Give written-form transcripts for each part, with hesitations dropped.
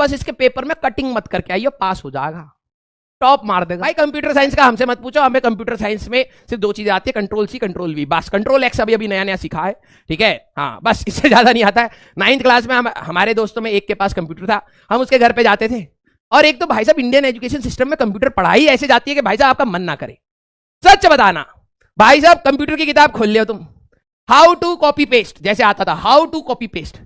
बस इसके पेपर में कटिंग मत करके आइए, पास हो जाएगा, टॉप मार देगा। भाई कंप्यूटर साइंस का हमसे मत पूछो, हमें कंप्यूटर साइंस में सिर्फ दो चीजें आती है, कंट्रोल सी कंट्रोल वी, बस कंट्रोल एक्स अभी अभी नया नया सीखा है, ठीक है, हाँ बस, इससे ज्यादा नहीं आता है। 9th क्लास में हमारे दोस्तों में एक के पास कंप्यूटर था, हम उसके घर पे जाते थे, और एक तो भाई साहब इंडियन एजुकेशन सिस्टम में कंप्यूटर पढ़ाई ऐसे जाती है कि भाई साहब आपका मन ना करे, सच बताना भाई साहब, कंप्यूटर की किताब खोल लियो तुम, हाउ टू कॉपी पेस्ट जैसे आता था, हाउ टू कॉपी पेस्ट।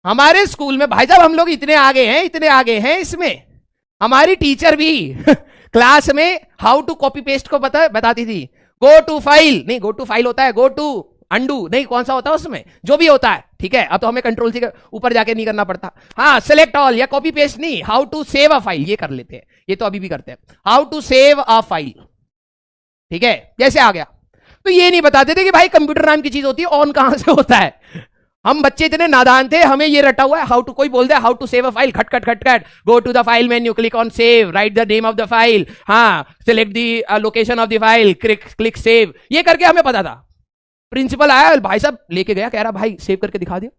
हमारे स्कूल में भाई साहब हम लोग इतने आगे हैं, इतने आगे हैं इसमें, हमारी टीचर भी क्लास में हाउ टू कॉपी पेस्ट को बताती थी। गो टू फाइल नहीं, गो टू फाइल होता है, गो टू अंडू नहीं, कौन सा होता है उसमें, जो भी होता है, ठीक है, अब तो हमें कंट्रोल से ऊपर जाके नहीं करना पड़ता। हाँ, सिलेक्ट ऑल या कॉपी पेस्ट नहीं, how to save a file ये कर लेते हैं, ये तो अभी भी करते हैं, how to save a file, ठीक है, जैसे आ गया। तो ये नहीं बताते थे कि भाई कंप्यूटर नाम की चीज होती है, ऑन कहां से होता है। हम बच्चे इतने नादान थे, हमें ये रटा हुआ है, हाउ टू, कोई बोल दे how to save a file, खट खट खट खट, go to the file menu, click on save, write the name of the file, हाँ select the location of the file, click save, ये करके हमें पता था। प्रिंसिपल आया, भाई साहब लेके गया, कह रहा भाई सेव करके दिखा दियो।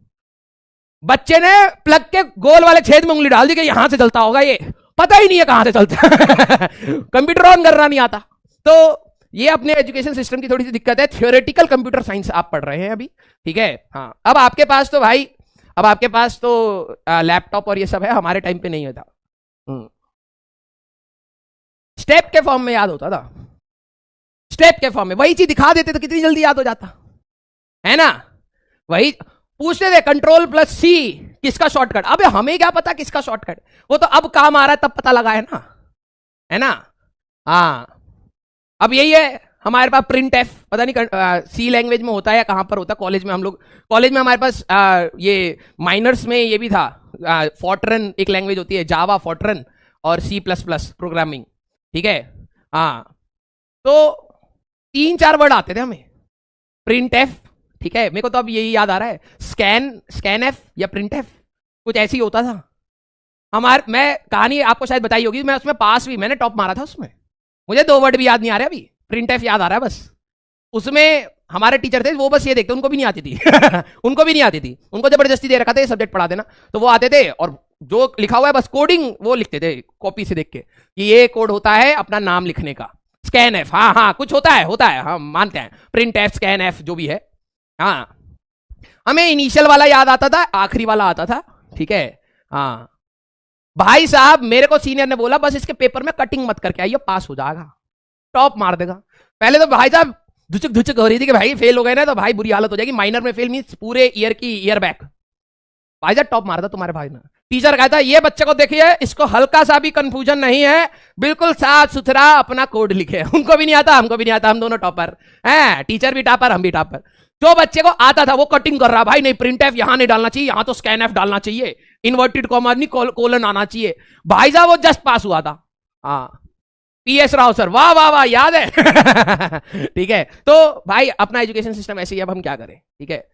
बच्चे ने प्लग के गोल वाले छेद में उंगली डाल दी कि यहां से चलता होगा, ये पता ही नहीं है कहां से चलता कंप्यूटर ऑन करना नहीं आता। तो ये अपने एजुकेशन सिस्टम की थोड़ी सी दिक्कत है, थियोरेटिकल कंप्यूटर साइंस आप पढ़ रहे हैं अभी, ठीक है, हाँ अब आपके पास तो भाई, अब आपके पास तो लैपटॉप और ये सब है, हमारे टाइम पे नहीं होता। स्टेप के फॉर्म में याद होता था, स्टेप के फॉर्म में वही चीज दिखा देते तो कितनी जल्दी याद हो जाता है ना। वही पूछते थे कंट्रोल प्लस सी किसका शॉर्टकट, अबे हमें क्या पता किसका शॉर्टकट, वो तो अब काम आ रहा है तब पता लगा है ना। हाँ अब यही है हमारे पास प्रिंट एफ, पता नहीं सी लैंग्वेज में होता है या कहां पर होता है, कॉलेज में हम लोग, कॉलेज में हमारे पास ये माइनर्स में ये भी था, फॉर्ट्रन एक लैंग्वेज होती है, जावा, फॉर्ट्रन और C++ प्रोग्रामिंग, ठीक है, हाँ तो 3-4 वर्ड आते थे हमें, प्रिंट एफ, ठीक है, मेरे को तो अब यही याद आ रहा है, स्कैन एफ या प्रिंट एफ, कुछ ऐसे ही होता था। मैं कहानी आपको शायद बताई होगी, मैं उसमें पास भी, मैंने टॉप मारा था उसमें, मुझे 2 वर्ड भी याद नहीं आ रहे अभी, प्रिंट एफ याद आ रहा है बस। उसमें हमारे टीचर थे, वो बस ये देखते, उनको भी नहीं आती थी उनको भी नहीं आती थी, उनको जबरदस्ती दे रखा था ये सब्जेक्ट पढ़ा देना, तो वो आते थे और जो लिखा हुआ है बस कोडिंग वो लिखते थे कॉपी से देख के, कि ये कोड होता है अपना नाम लिखने का, स्कैन एफ, हाँ हाँ कुछ होता है, हाँ मानते हैं, प्रिंट एफ, स्कैन एफ जो भी है। हाँ हमें इनिशियल वाला याद आता था, आखिरी वाला आता था, ठीक है, हाँ भाई साहब मेरे को सीनियर ने बोला बस इसके पेपर में कटिंग मत करके आइए, पास हो जाएगा, टॉप मार देगा। पहले तो भाई साहब धुचक धुचक हो रही थी कि भाई फेल हो गए ना तो भाई बुरी हालत हो जाएगी, माइनर में फेल मींस पूरे ईयर की ईयर बैक। भाई साहब टॉप मारा था तुम्हारे भाई ने, टीचर कहता ये बच्चे को देखिए, इसको हल्का सा भी कंफ्यूजन नहीं है, बिल्कुल साफ सुथरा अपना कोड लिखे, उनको भी नहीं आता हमको भी नहीं आता, हम दोनों टॉपर हैं, टीचर भी टॉपर हम भी टॉपर। जो बच्चे को आता था वो कटिंग कर रहा, भाई नहीं प्रिंट एफ यहां नहीं डालना चाहिए, यहां तो स्कैन एफ डालना चाहिए, इन्वर्टेड कॉमा नहीं कोलन आना चाहिए, भाई साहब वो जस्ट पास हुआ था। हाँ PS राव सर, वाह वाह वाह याद है ठीक है, तो भाई अपना एजुकेशन सिस्टम ऐसे ही, अब हम क्या करें, ठीक है।